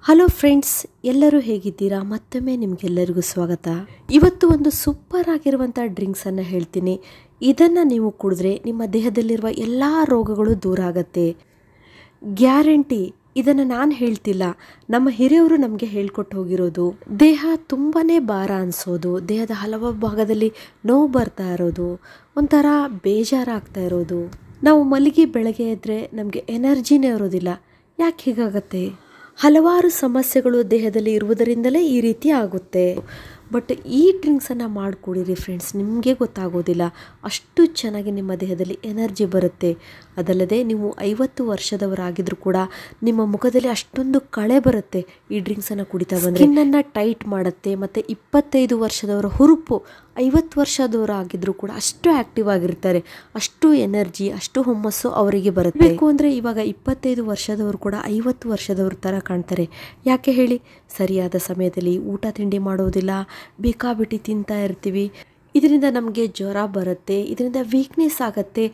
Hello friends, ಎಲ್ಲರೂ ಹೇಗಿದ್ದೀರಾ? ಮತ್ತೊಮ್ಮೆ ನಿಮಗೆಲ್ಲರಿಗೂ ಸ್ವಾಗತ. ಇವತ್ತು ಒಂದು ಸೂಪರ್ ಆಗಿರುವಂಥ ಡ್ರಿಂಕ್ಸನ್ನು ಹೇಳ್ತೀನಿ. ಇದನ್ನು ನೀವು ಕುಡಿದ್ರೆ ನಿಮ್ಮ ದೇಹದಲ್ಲಿರುವ ಎಲ್ಲ ರೋಗಗಳು ದೂರ ಆಗತ್ತೆ, ಗ್ಯಾರಂಟಿ. ಇದನ್ನು ನಾನು ಹೇಳ್ತಿಲ್ಲ, ನಮ್ಮ ಹಿರಿಯವರು ನಮಗೆ ಹೇಳ್ಕೊಟ್ಟು ಹೋಗಿರೋದು. ದೇಹ ತುಂಬಾ ಭಾರ ಅನಿಸೋದು, ದೇಹದ ಹಲವು ಭಾಗದಲ್ಲಿ ನೋವು ಬರ್ತಾ ಇರೋದು, ಒಂಥರ ಬೇಜಾರಾಗ್ತಾ ಇರೋದು, ನಾವು ಮಲಗಿ ಬೆಳಗ್ಗೆ ಎದ್ದರೆ ನಮಗೆ ಎನರ್ಜಿನೇ ಇರೋದಿಲ್ಲ. ಯಾಕೆ ಹೀಗಾಗತ್ತೆ? ಹಲವಾರು ಸಮಸ್ಯೆಗಳು ದೇಹದಲ್ಲಿ ಇರುವುದರಿಂದಲೇ ಈ ರೀತಿ ಆಗುತ್ತೆ. ಬಟ್ ಈ ಡ್ರಿಂಕ್ಸನ್ನು ಮಾಡಿಕೊಡಿರಿ ಫ್ರೆಂಡ್ಸ್, ನಿಮಗೆ ಗೊತ್ತಾಗೋದಿಲ್ಲ ಅಷ್ಟು ಚೆನ್ನಾಗಿ ನಿಮ್ಮ ದೇಹದಲ್ಲಿ ಎನರ್ಜಿ ಬರುತ್ತೆ. ಅದಲ್ಲದೆ ನೀವು 50 ವರ್ಷದವರಾಗಿದ್ದರೂ ಕೂಡ ನಿಮ್ಮ ಮುಖದಲ್ಲಿ ಅಷ್ಟೊಂದು ಕಳೆ ಬರುತ್ತೆ ಈ ಡ್ರಿಂಕ್ಸನ್ನು ಕುಡಿತಾ ಬಂದರೆ. ಸ್ಕಿನ್ನನ್ನು ಟೈಟ್ ಮಾಡುತ್ತೆ. ಮತ್ತು 25 ವರ್ಷದವರ ಹುರುಪು 50 ವರ್ಷದವರಾಗಿದ್ದರೂ ಕೂಡ ಅಷ್ಟು ಆ್ಯಕ್ಟಿವ್ ಆಗಿರ್ತಾರೆ. ಅಷ್ಟು ಎನರ್ಜಿ, ಅಷ್ಟು ಹುಮ್ಮಸ್ಸು ಅವರಿಗೆ ಬರುತ್ತೆ. ಬೇಕು ಅಂದರೆ ಇವಾಗ 25 ವರ್ಷದವರು ಕೂಡ 50 ವರ್ಷದವ್ರ ಥರ ಕಾಣ್ತಾರೆ. ಯಾಕೆ ಹೇಳಿ? ಸರಿಯಾದ ಸಮಯದಲ್ಲಿ ಊಟ ತಿಂಡಿ ಮಾಡೋದಿಲ್ಲ, ಬೇಕಾಬಿಟ್ಟು ತಿಂತಾ ಇರ್ತೀವಿ. ಇದರಿಂದ ನಮಗೆ ಜ್ವರ ಬರುತ್ತೆ, ಇದರಿಂದ ವೀಕ್ನೆಸ್ ಆಗುತ್ತೆ.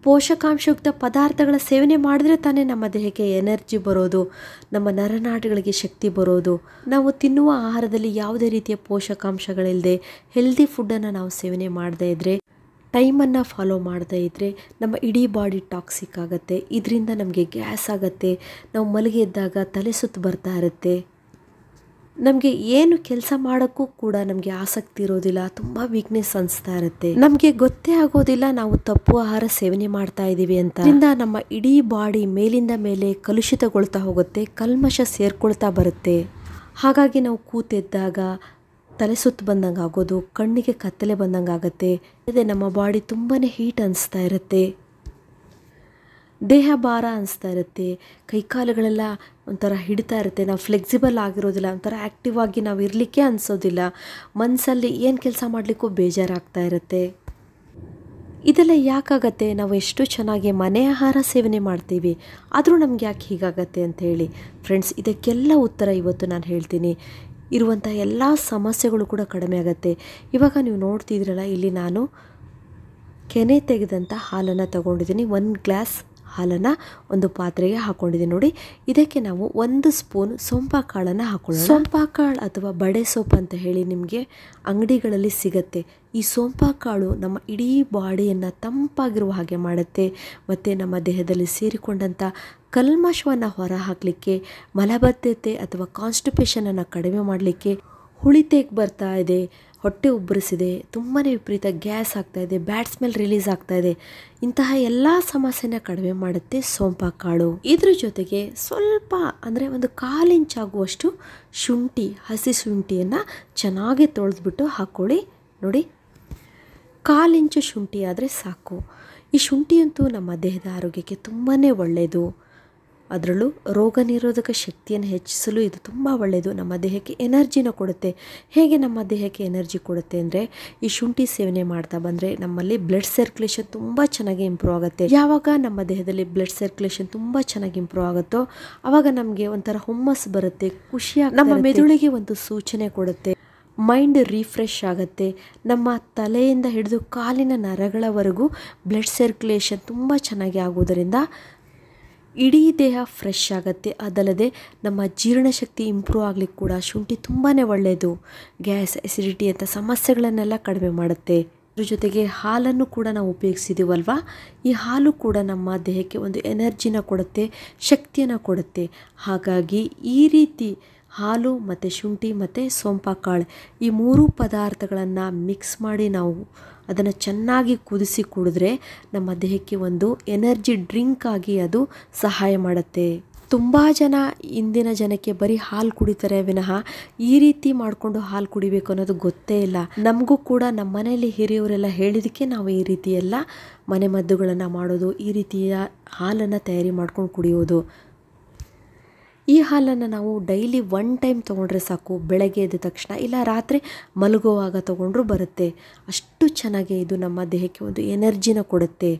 ಪೋಷಕಾಂಶಯುಕ್ತ ಪದಾರ್ಥಗಳ ಸೇವನೆ ಮಾಡಿದ್ರೆ ತಾನೇ ನಮ್ಮ ದೇಹಕ್ಕೆ ಎನರ್ಜಿ ಬರೋದು, ನಮ್ಮ ನರನಾಡಿಗಳಿಗೆ ಶಕ್ತಿ ಬರೋದು. ನಾವು ತಿನ್ನುವ ಆಹಾರದಲ್ಲಿ ಯಾವುದೇ ರೀತಿಯ ಪೋಷಕಾಂಶಗಳಿಲ್ಲದೆ ಹೆಲ್ದಿ ಫುಡ್ಡನ್ನು ನಾವು ಸೇವನೆ ಮಾಡದೇ ಇದ್ದರೆ, ಟೈಮನ್ನು ಫಾಲೋ ಮಾಡದೇ ಇದ್ದರೆ ನಮ್ಮ ಇಡೀ ಬಾಡಿ ಟಾಕ್ಸಿಕ್ ಆಗುತ್ತೆ. ಇದರಿಂದ ನಮಗೆ ಗ್ಯಾಸ್ ಆಗುತ್ತೆ, ನಾವು ಮಲಗಿ ಎದ್ದಾಗ ತಲೆ ಸುತ್ತು ಬರ್ತಾ ಇರುತ್ತೆ, ನಮಗೆ ಏನು ಕೆಲಸ ಮಾಡೋಕ್ಕೂ ಕೂಡ ನಮಗೆ ಆಸಕ್ತಿ ಇರೋದಿಲ್ಲ, ತುಂಬ ವೀಕ್ನೆಸ್ ಅನಿಸ್ತಾ ಇರುತ್ತೆ. ನಮಗೆ ಗೊತ್ತೇ ಆಗೋದಿಲ್ಲ ನಾವು ತಪ್ಪು ಆಹಾರ ಸೇವನೆ ಮಾಡ್ತಾ ಇದ್ದೀವಿ ಅಂತ. ಇದರಿಂದ ನಮ್ಮ ಇಡೀ ಬಾಡಿ ಮೇಲಿಂದ ಮೇಲೆ ಕಲುಷಿತಗೊಳ್ತಾ ಹೋಗುತ್ತೆ, ಕಲ್ಮಶ ಸೇರ್ಕೊಳ್ತಾ ಬರುತ್ತೆ. ಹಾಗಾಗಿ ನಾವು ಕೂತೆದ್ದಾಗ ತಲೆ ಸುತ್ತು ಬಂದಂಗೆ ಆಗೋದು, ಕಣ್ಣಿಗೆ ಕತ್ತಲೆ ಬಂದಂಗೆ ಆಗುತ್ತೆ. ಅದೇ ನಮ್ಮ ಬಾಡಿ ತುಂಬಾ ಹೀಟ್ ಅನಿಸ್ತಾ ಇರುತ್ತೆ, ದೇಹ ಭಾರ ಅನಿಸ್ತಾ ಇರುತ್ತೆ, ಕೈಕಾಲುಗಳೆಲ್ಲ ಒಂಥರ ಹಿಡಿತಾ ಇರುತ್ತೆ, ನಾವು ಫ್ಲೆಕ್ಸಿಬಲ್ ಆಗಿರೋದಿಲ್ಲ, ಒಂಥರ ಆ್ಯಕ್ಟಿವ್ ಆಗಿ ನಾವು ಇರಲಿಕ್ಕೆ ಅನಿಸೋದಿಲ್ಲ, ಮನಸ್ಸಲ್ಲಿ ಏನು ಕೆಲಸ ಮಾಡಲಿಕ್ಕೂ ಬೇಜಾರಾಗ್ತಾ ಇರುತ್ತೆ. ಇದೆಲ್ಲ ಯಾಕಾಗತ್ತೆ? ನಾವು ಎಷ್ಟು ಚೆನ್ನಾಗಿ ಮನೆ ಆಹಾರ ಸೇವನೆ ಮಾಡ್ತೀವಿ, ಆದರೂ ನಮ್ಗೆ ಯಾಕೆ ಹೀಗಾಗತ್ತೆ ಅಂತ ಹೇಳಿ ಫ್ರೆಂಡ್ಸ್, ಇದಕ್ಕೆಲ್ಲ ಉತ್ತರ ಇವತ್ತು ನಾನು ಹೇಳ್ತೀನಿ. ಇರುವಂಥ ಎಲ್ಲ ಸಮಸ್ಯೆಗಳು ಕೂಡ ಕಡಿಮೆ ಆಗುತ್ತೆ. ಇವಾಗ ನೀವು ನೋಡ್ತಿದ್ರಲ್ಲ, ಇಲ್ಲಿ ನಾನು ಕೆನೆ ತೆಗೆದಂಥ ಹಾಲನ್ನು ತಗೊಂಡಿದ್ದೀನಿ. 1 ಗ್ಲಾಸ್ ಹಾಲನ್ನು ಒಂದು ಪಾತ್ರೆಗೆ ಹಾಕ್ಕೊಂಡಿದ್ದೀನಿ ನೋಡಿ. ಇದಕ್ಕೆ ನಾವು 1 ಸ್ಪೂನ್ ಸೋಂಪಾ ಕಾಳನ್ನು ಹಾಕೊಳ್ಳೋಣ. ಸೋಂಪಾ ಕಾಳು ಅಥವಾ ಬಡೆ ಸೊಪ್ಪು ಅಂತ ಹೇಳಿ ನಿಮಗೆ ಅಂಗಡಿಗಳಲ್ಲಿ ಸಿಗುತ್ತೆ. ಈ ಸೋಂಪಾ ಕಾಳು ನಮ್ಮ ಇಡೀ ಬಾಡಿಯನ್ನು ತಂಪಾಗಿರುವ ಹಾಗೆ ಮಾಡುತ್ತೆ, ಮತ್ತು ನಮ್ಮ ದೇಹದಲ್ಲಿ ಸೇರಿಕೊಂಡಂಥ ಕಲ್ಮಶವನ್ನು ಹೊರ ಹಾಕಲಿಕ್ಕೆ, ಮಲಬದ್ಧತೆ ಅಥವಾ ಕಾನ್ಸ್ಟಿಪೇಷನನ್ನು ಕಡಿಮೆ ಮಾಡಲಿಕ್ಕೆ, ಹುಳಿತೇಗೆ ಬರ್ತಾ ಇದೆ, ಹೊಟ್ಟೆ ಉಬ್ಬರಿಸಿದೆ, ತುಂಬಾ ವಿಪರೀತ ಗ್ಯಾಸ್ ಆಗ್ತಾಯಿದೆ, ಬ್ಯಾಡ್ ಸ್ಮೆಲ್ ರಿಲೀಸ್ ಆಗ್ತಾಯಿದೆ, ಇಂತಹ ಎಲ್ಲ ಸಮಸ್ಯೆನ ಕಡಿಮೆ ಮಾಡುತ್ತೆ ಸೋಂಪಾ ಕಾಳು. ಇದ್ರ ಜೊತೆಗೆ ಸ್ವಲ್ಪ ಅಂದರೆ 1/4 ಇಂಚ್ ಆಗುವಷ್ಟು ಶುಂಠಿ, ಹಸಿ ಶುಂಠಿಯನ್ನು ಚೆನ್ನಾಗಿ ತೊಳೆದ್ಬಿಟ್ಟು ಹಾಕ್ಕೊಳ್ಳಿ ನೋಡಿ. 1/4 ಇಂಚು ಶುಂಠಿ ಆದರೆ ಸಾಕು. ಈ ಶುಂಠಿಯಂತೂ ನಮ್ಮ ದೇಹದ ಆರೋಗ್ಯಕ್ಕೆ ತುಂಬಾ ಒಳ್ಳೆಯದು. ಅದರಲ್ಲೂ ರೋಗ ನಿರೋಧಕ ಶಕ್ತಿಯನ್ನು ಹೆಚ್ಚಿಸಲು ಇದು ತುಂಬ ಒಳ್ಳೆಯದು. ನಮ್ಮ ದೇಹಕ್ಕೆ ಎನರ್ಜಿನ ಕೊಡುತ್ತೆ. ಹೇಗೆ ನಮ್ಮ ದೇಹಕ್ಕೆ ಎನರ್ಜಿ ಕೊಡುತ್ತೆ ಅಂದರೆ, ಈ ಶುಂಠಿ ಸೇವನೆ ಮಾಡ್ತಾ ಬಂದರೆ ನಮ್ಮಲ್ಲಿ ಬ್ಲಡ್ ಸರ್ಕ್ಯುಲೇಷನ್ ತುಂಬ ಚೆನ್ನಾಗಿ ಇಂಪ್ರೂವ್ ಆಗುತ್ತೆ. ಯಾವಾಗ ನಮ್ಮ ದೇಹದಲ್ಲಿ ಬ್ಲಡ್ ಸರ್ಕ್ಯುಲೇಷನ್ ತುಂಬ ಚೆನ್ನಾಗಿ ಇಂಪ್ರೂವ್ ಆಗುತ್ತೋ ಆವಾಗ ನಮಗೆ ಒಂಥರ ಹುಮ್ಮಸ್ ಬರುತ್ತೆ, ಖುಷಿಯಾಗಿ, ನಮ್ಮ ಮೆದುಳಿಗೆ ಒಂದು ಸೂಚನೆ ಕೊಡುತ್ತೆ, ಮೈಂಡ್ ರಿಫ್ರೆಶ್ ಆಗುತ್ತೆ. ನಮ್ಮ ತಲೆಯಿಂದ ಹಿಡಿದು ಕಾಲಿನ ನರಗಳವರೆಗೂ ಬ್ಲಡ್ ಸರ್ಕ್ಯುಲೇಷನ್ ತುಂಬ ಚೆನ್ನಾಗಿ ಆಗೋದರಿಂದ ಇಡೀ ದೇಹ ಫ್ರೆಶ್ ಆಗುತ್ತೆ. ಅದಲ್ಲದೆ ನಮ್ಮ ಜೀರ್ಣಶಕ್ತಿ ಇಂಪ್ರೂವ್ ಆಗಲಿಕ್ಕೆ ಕೂಡ ಶುಂಠಿ ತುಂಬಾ ಒಳ್ಳೆಯದು. ಗ್ಯಾಸ್, ಎಸಿಡಿಟಿ ಅಂತ ಸಮಸ್ಯೆಗಳನ್ನೆಲ್ಲ ಕಡಿಮೆ ಮಾಡುತ್ತೆ. ಅದ್ರ ಜೊತೆಗೆ ಹಾಲನ್ನು ಕೂಡ ನಾವು ಉಪಯೋಗಿಸಿದ್ದೀವಲ್ವ, ಈ ಹಾಲು ಕೂಡ ನಮ್ಮ ದೇಹಕ್ಕೆ ಒಂದು ಎನರ್ಜಿನ ಕೊಡುತ್ತೆ, ಶಕ್ತಿಯನ್ನು ಕೊಡುತ್ತೆ. ಹಾಗಾಗಿ ಈ ರೀತಿ ಹಾಲು ಮತ್ತು ಶುಂಠಿ ಮತ್ತು ಸೋಂಪಾ ಕಾಳು ಈ 3 ಪದಾರ್ಥಗಳನ್ನು ಮಿಕ್ಸ್ ಮಾಡಿ ನಾವು ಅದನ್ನು ಚೆನ್ನಾಗಿ ಕುದಿಸಿ ಕುಡಿದ್ರೆ ನಮ್ಮ ದೇಹಕ್ಕೆ ಒಂದು ಎನರ್ಜಿ ಡ್ರಿಂಕ್ ಆಗಿ ಅದು ಸಹಾಯ ಮಾಡುತ್ತೆ. ತುಂಬ ಜನ, ಇಂದಿನ ಜನಕ್ಕೆ ಬರೀ ಹಾಲು ಕುಡಿತಾರೆ ವಿನಃ ಈ ರೀತಿ ಮಾಡಿಕೊಂಡು ಹಾಲು ಕುಡಿಬೇಕು ಅನ್ನೋದು ಗೊತ್ತೇ ಇಲ್ಲ. ನಮಗೂ ಕೂಡ ನಮ್ಮ ಮನೆಯಲ್ಲಿ ಹಿರಿಯವರೆಲ್ಲ ಹೇಳಿದಕ್ಕೆ ನಾವು ಈ ರೀತಿ ಎಲ್ಲ ಮನೆಮದ್ದುಗಳನ್ನು ಮಾಡೋದು, ಈ ರೀತಿಯ ಹಾಲನ್ನು ತಯಾರಿ ಮಾಡ್ಕೊಂಡು ಕುಡಿಯೋದು. ಈ ಹಾಲನ್ನು ನಾವು ಡೈಲಿ 1 ಟೈಮ್ ತೊಗೊಂಡ್ರೆ ಸಾಕು, ಬೆಳಗ್ಗೆ ಎದ್ದ ತಕ್ಷಣ ಇಲ್ಲ ರಾತ್ರಿ ಮಲಗುವಾಗ ತೊಗೊಂಡ್ರೂ ಬರುತ್ತೆ. ಅಷ್ಟು ಚೆನ್ನಾಗಿ ಇದು ನಮ್ಮ ದೇಹಕ್ಕೆ ಒಂದು ಎನರ್ಜಿನ ಕೊಡುತ್ತೆ.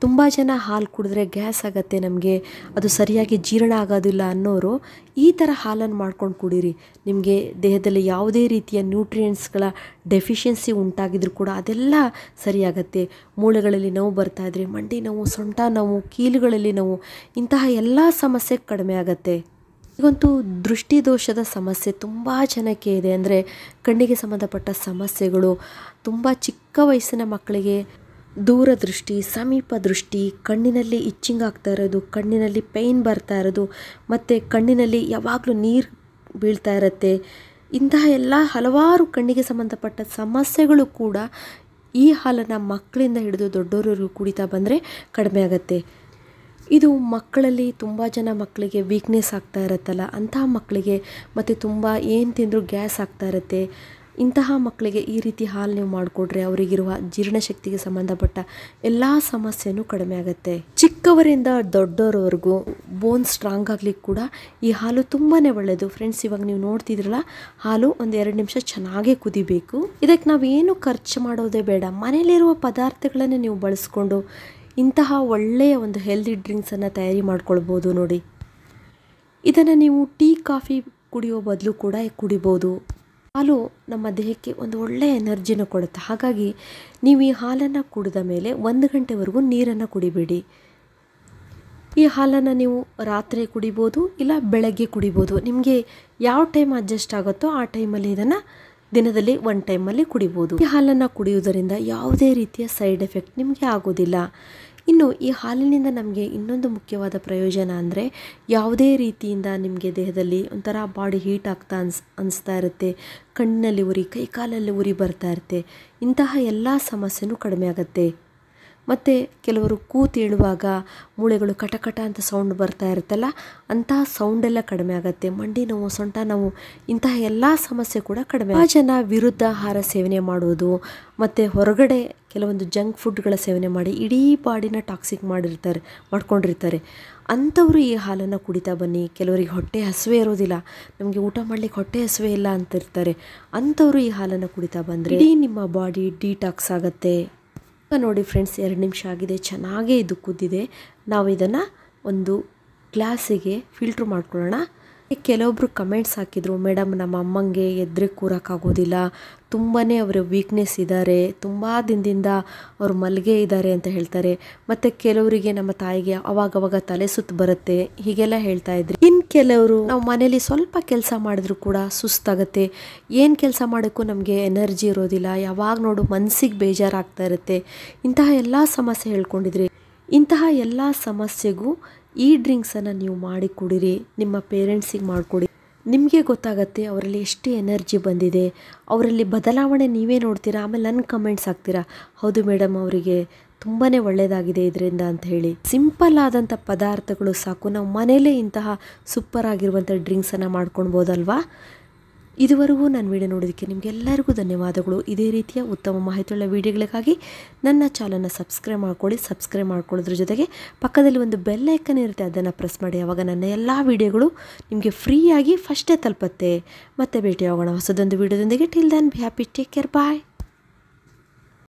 ತುಂಬ ಜನ ಹಾಲು ಕುಡಿದ್ರೆ ಗ್ಯಾಸ್ ಆಗುತ್ತೆ, ನಮಗೆ ಅದು ಸರಿಯಾಗಿ ಜೀರ್ಣ ಆಗೋದಿಲ್ಲ ಅನ್ನೋರು ಈ ಥರ ಹಾಲನ್ನು ಮಾಡ್ಕೊಂಡು ಕುಡೀರಿ. ನಿಮಗೆ ದೇಹದಲ್ಲಿ ಯಾವುದೇ ರೀತಿಯ ನ್ಯೂಟ್ರಿಯೆಂಟ್ಸ್ಗಳ ಡೆಫಿಷಿಯನ್ಸಿ ಉಂಟಾಗಿದ್ರೂ ಕೂಡ ಅದೆಲ್ಲ ಸರಿಯಾಗತ್ತೆ. ಮೂಳೆಗಳಲ್ಲಿ ನೋವು ಬರ್ತಾ ಇದ್ರೆ, ಮಂಡಿ ನೋವು, ಸೊಂಟ ನೋವು, ಕೀಲುಗಳಲ್ಲಿ ನೋವು, ಇಂತಹ ಎಲ್ಲ ಸಮಸ್ಯೆ ಕಡಿಮೆ ಆಗುತ್ತೆ. ಈಗಂತೂ ದೃಷ್ಟಿ ದೋಷದ ಸಮಸ್ಯೆ ತುಂಬ ಜನಕ್ಕೆ ಇದೆ. ಅಂದರೆ ಕಣ್ಣಿಗೆ ಸಂಬಂಧಪಟ್ಟ ಸಮಸ್ಯೆಗಳು ತುಂಬ ಚಿಕ್ಕ ವಯಸ್ಸಿನ ಮಕ್ಕಳಿಗೆ ದೂರದೃಷ್ಟಿ, ಸಮೀಪ ದೃಷ್ಟಿ, ಕಣ್ಣಿನಲ್ಲಿ ಇಚ್ಚಿಂಗ್ ಆಗ್ತಾ ಇರೋದು, ಕಣ್ಣಿನಲ್ಲಿ ಪೇಯ್ನ್ ಬರ್ತಾ ಇರೋದು, ಮತ್ತು ಕಣ್ಣಿನಲ್ಲಿ ಯಾವಾಗಲೂ ನೀರು ಬೀಳ್ತಾ ಇರುತ್ತೆ. ಇಂತಹ ಎಲ್ಲ ಹಲವಾರು ಕಣ್ಣಿಗೆ ಸಂಬಂಧಪಟ್ಟ ಸಮಸ್ಯೆಗಳು ಕೂಡ ಈ ಹಾಲನ್ನು ಮಕ್ಕಳಿಂದ ಹಿಡಿದು ದೊಡ್ಡವರಿಗೂ ಕುಡಿತಾ ಬಂದರೆ ಕಡಿಮೆ ಆಗುತ್ತೆ. ಇದು ಮಕ್ಕಳಲ್ಲಿ ತುಂಬ ಜನ ಮಕ್ಕಳಿಗೆ ವೀಕ್ನೆಸ್ ಆಗ್ತಾ ಇರುತ್ತಲ್ಲ, ಅಂತಹ ಮಕ್ಕಳಿಗೆ ಮತ್ತು ತುಂಬ ಏನು ತಿಂದರೂ ಗ್ಯಾಸ್ ಆಗ್ತಾ ಇರುತ್ತೆ. ಇಂತಹ ಮಕ್ಕಳಿಗೆ ಈ ರೀತಿ ಹಾಲು ನೀವು ಮಾಡಿಕೊಡ್ರೆ ಅವರಿಗಿರುವ ಜೀರ್ಣಶಕ್ತಿಗೆ ಸಂಬಂಧಪಟ್ಟ ಎಲ್ಲ ಸಮಸ್ಯೆನೂ ಕಡಿಮೆ ಆಗುತ್ತೆ. ಚಿಕ್ಕವರಿಂದ ದೊಡ್ಡವರವರೆಗೂ ಬೋನ್ ಸ್ಟ್ರಾಂಗ್ ಆಗ್ಲಿಕ್ಕೆ ಕೂಡ ಈ ಹಾಲು ತುಂಬಾ ಒಳ್ಳೆಯದು. ಫ್ರೆಂಡ್ಸ್, ಇವಾಗ ನೀವು ನೋಡ್ತಿದ್ರಲ್ಲ, ಹಾಲು ಒಂದು 2 ನಿಮಿಷ ಚೆನ್ನಾಗೇ ಕುದಿಬೇಕು. ಇದಕ್ಕೆ ನಾವೇನು ಖರ್ಚು ಮಾಡೋದೇ ಬೇಡ. ಮನೇಲಿರುವ ಪದಾರ್ಥಗಳನ್ನೇ ನೀವು ಬಳಸ್ಕೊಂಡು ಇಂತಹ ಒಳ್ಳೆಯ ಒಂದು ಹೆಲ್ದಿ ಡ್ರಿಂಕ್ಸನ್ನು ತಯಾರಿ ಮಾಡ್ಕೊಳ್ಬೋದು ನೋಡಿ. ಇದನ್ನು ನೀವು ಟೀ ಕಾಫಿ ಕುಡಿಯೋ ಬದಲು ಕೂಡ ಕುಡಿಬೋದು. ಹಾಲು ನಮ್ಮ ದೇಹಕ್ಕೆ ಒಂದು ಒಳ್ಳೆಯ ಎನರ್ಜಿನ ಕೊಡುತ್ತೆ. ಹಾಗಾಗಿ ನೀವು ಈ ಹಾಲನ್ನು ಕುಡಿದ ಮೇಲೆ 1 ಗಂಟೆವರೆಗೂ ನೀರನ್ನು ಕುಡಿಬೇಡಿ. ಈ ಹಾಲನ್ನು ನೀವು ರಾತ್ರಿ ಕುಡಿಬೋದು, ಇಲ್ಲ ಬೆಳಗ್ಗೆ ಕುಡಿಬೋದು. ನಿಮಗೆ ಯಾವ ಟೈಮ್ ಅಡ್ಜಸ್ಟ್ ಆಗುತ್ತೋ ಆ ಟೈಮಲ್ಲಿ ಇದನ್ನು ದಿನದಲ್ಲಿ 1 ಟೈಮಲ್ಲಿ ಕುಡಿಬೋದು. ಈ ಹಾಲನ್ನು ಕುಡಿಯುವುದರಿಂದ ಯಾವುದೇ ರೀತಿಯ ಸೈಡ್ ಎಫೆಕ್ಟ್ ನಿಮಗೆ ಆಗೋದಿಲ್ಲ. ಇನ್ನು ಈ ಹಾಲಿನಿಂದ ನಮಗೆ ಇನ್ನೊಂದು ಮುಖ್ಯವಾದ ಪ್ರಯೋಜನ ಅಂದರೆ ಯಾವುದೇ ರೀತಿಯಿಂದ ನಿಮಗೆ ದೇಹದಲ್ಲಿ ಒಂಥರ ಬಾಡಿ ಹೀಟ್ ಆಗ್ತಾ ಅನಿಸ್ತಾ ಇರುತ್ತೆ, ಕಣ್ಣಿನಲ್ಲಿ ಉರಿ, ಕೈಕಾಲಲ್ಲಿ ಉರಿ ಬರ್ತಾ ಇರುತ್ತೆ. ಇಂತಹ ಎಲ್ಲ ಸಮಸ್ಯೆನೂ ಕಡಿಮೆ ಆಗುತ್ತೆ. ಮತ್ತು ಕೆಲವರು ಕೂತೇಳುವಾಗ ಮೂಳೆಗಳು ಕಟಕಟ ಅಂತ ಸೌಂಡ್ ಬರ್ತಾ ಇರುತ್ತಲ್ಲ, ಅಂತಹ ಸೌಂಡೆಲ್ಲ ಕಡಿಮೆ ಆಗುತ್ತೆ. ಮಂಡಿ ನೋವು, ಸೊಂಟ ನೋವು, ಇಂತಹ ಎಲ್ಲ ಸಮಸ್ಯೆ ಕೂಡ ಕಡಿಮೆ. ಆ ಜನ ವಿರುದ್ಧ ಆಹಾರ ಸೇವನೆ ಮಾಡುವುದು ಮತ್ತು ಹೊರಗಡೆ ಕೆಲವೊಂದು ಜಂಕ್ ಫುಡ್ಗಳ ಸೇವನೆ ಮಾಡಿ ಇಡೀ ಬಾಡಿನ ಟಾಕ್ಸಿಕ್ ಮಾಡ್ಕೊಂಡಿರ್ತಾರೆ. ಅಂಥವರು ಈ ಹಾಲನ್ನು ಕುಡಿತಾ ಬನ್ನಿ. ಕೆಲವರಿಗೆ ಹೊಟ್ಟೆ ಹಸಿವೆ ಇರೋದಿಲ್ಲ, ನಮಗೆ ಊಟ ಮಾಡಲಿಕ್ಕೆ ಹೊಟ್ಟೆ ಹಸಿವೆ ಇಲ್ಲ ಅಂತಿರ್ತಾರೆ. ಅಂಥವರು ಈ ಹಾಲನ್ನು ಕುಡಿತಾ ಬಂದರೆ ಇಡೀ ನಿಮ್ಮ ಬಾಡಿ ಡಿಟಾಕ್ಸ್ ಆಗುತ್ತೆ. ನೋಡಿ ಫ್ರೆಂಡ್ಸ್, 2 ನಿಮಿಷ ಆಗಿದೆ, ಚೆನ್ನಾಗೇ ಇದು ಕುದ್ದಿದೆ. ನಾವು ಇದನ್ನು ಒಂದು ಗ್ಲಾಸಿಗೆ ಫಿಲ್ಟ್ರ್ ಮಾಡ್ಕೊಳ್ಳೋಣ. ಕೆಲವೊಬ್ಬರು ಕಮೆಂಟ್ಸ್ ಹಾಕಿದರು, ಮೇಡಮ್ ನಮ್ಮ ಅಮ್ಮಂಗೆ ಎದ್ರೆ ಕೂರೋಕ್ಕಾಗೋದಿಲ್ಲ, ತುಂಬಾ ಅವರು ವೀಕ್ನೆಸ್ ಇದ್ದಾರೆ, ತುಂಬ ದಿನದಿಂದ ಅವರು ಮಲ್ಗೆ ಇದ್ದಾರೆ ಅಂತ ಹೇಳ್ತಾರೆ. ಮತ್ತು ಕೆಲವರಿಗೆ ನಮ್ಮ ತಾಯಿಗೆ ಅವಾಗವಾಗ ತಲೆ ಸುತ್ತು ಬರುತ್ತೆ, ಹೀಗೆಲ್ಲ ಹೇಳ್ತಾ ಇದ್ರಿ. ಇನ್ನು ಕೆಲವರು ನಾವು ಮನೇಲಿ ಸ್ವಲ್ಪ ಕೆಲಸ ಮಾಡಿದ್ರು ಕೂಡ ಸುಸ್ತಾಗುತ್ತೆ, ಏನು ಕೆಲಸ ಮಾಡೋಕ್ಕೂ ನಮಗೆ ಎನರ್ಜಿ ಇರೋದಿಲ್ಲ, ಯಾವಾಗ ನೋಡು ಮನಸ್ಸಿಗೆ ಬೇಜಾರಾಗ್ತಾ ಇರುತ್ತೆ, ಇಂತಹ ಎಲ್ಲ ಸಮಸ್ಯೆ ಹೇಳ್ಕೊಂಡಿದ್ರಿ. ಇಂತಹ ಎಲ್ಲ ಸಮಸ್ಯೆಗೂ ಈ ಡ್ರಿಂಕ್ಸನ್ನು ನೀವು ಮಾಡಿ ಕುಡಿರಿ. ನಿಮ್ಮ ಪೇರೆಂಟ್ಸಿಗೆ ಮಾಡಿಕೊಡಿ. ನಿಮಗೆ ಗೊತ್ತಾಗತ್ತೆ ಅವರಲ್ಲಿ ಎಷ್ಟು ಎನರ್ಜಿ ಬಂದಿದೆ, ಅವರಲ್ಲಿ ಬದಲಾವಣೆ ನೀವೇ ನೋಡ್ತೀರಾ. ಆಮೇಲೆ ನನ್ನ ಕಮೆಂಟ್ಸ್ ಹಾಕ್ತೀರಾ, ಹೌದು ಮೇಡಮ್ ಅವರಿಗೆ ತುಂಬಾ ಒಳ್ಳೆಯದಾಗಿದೆ ಇದರಿಂದ ಅಂತ ಹೇಳಿ. ಸಿಂಪಲ್ ಆದಂಥ ಪದಾರ್ಥಗಳು ಸಾಕು, ನಾವು ಮನೇಲೇ ಇಂತಹ ಸೂಪರ್ ಆಗಿರುವಂಥ ಡ್ರಿಂಕ್ಸನ್ನು ಮಾಡ್ಕೊಳ್ಬೋದಲ್ವಾ. ಇದುವರೆಗೂ ನನ್ನ ವಿಡಿಯೋ ನೋಡೋದಕ್ಕೆ ನಿಮಗೆಲ್ಲರಿಗೂ ಧನ್ಯವಾದಗಳು. ಇದೇ ರೀತಿಯ ಉತ್ತಮ ಮಾಹಿತಿಯುಳ್ಳ ವಿಡಿಯೋಗಳಿಗಾಗಿ ನನ್ನ ಚಾನಲ್ನ ಸಬ್ಸ್ಕ್ರೈಬ್ ಮಾಡ್ಕೊಳ್ಳಿ. ಸಬ್ಸ್ಕ್ರೈಬ್ ಮಾಡ್ಕೊಳ್ಳೋದ್ರ ಜೊತೆಗೆ ಪಕ್ಕದಲ್ಲಿ ಒಂದು ಬೆಲ್ ಐಕನ್ ಇರುತ್ತೆ, ಅದನ್ನು ಪ್ರೆಸ್ ಮಾಡಿ. ಆವಾಗ ನನ್ನ ಎಲ್ಲ ವಿಡಿಯೋಗಳು ನಿಮಗೆ ಫ್ರೀಯಾಗಿ ಫಸ್ಟೇ ತಲುಪುತ್ತೆ. ಮತ್ತೆ ಭೇಟಿಯಾಗೋಣ ಹೊಸದೊಂದು ವಿಡಿಯೋದೊಂದಿಗೆ. Till then be happy, take care, bye.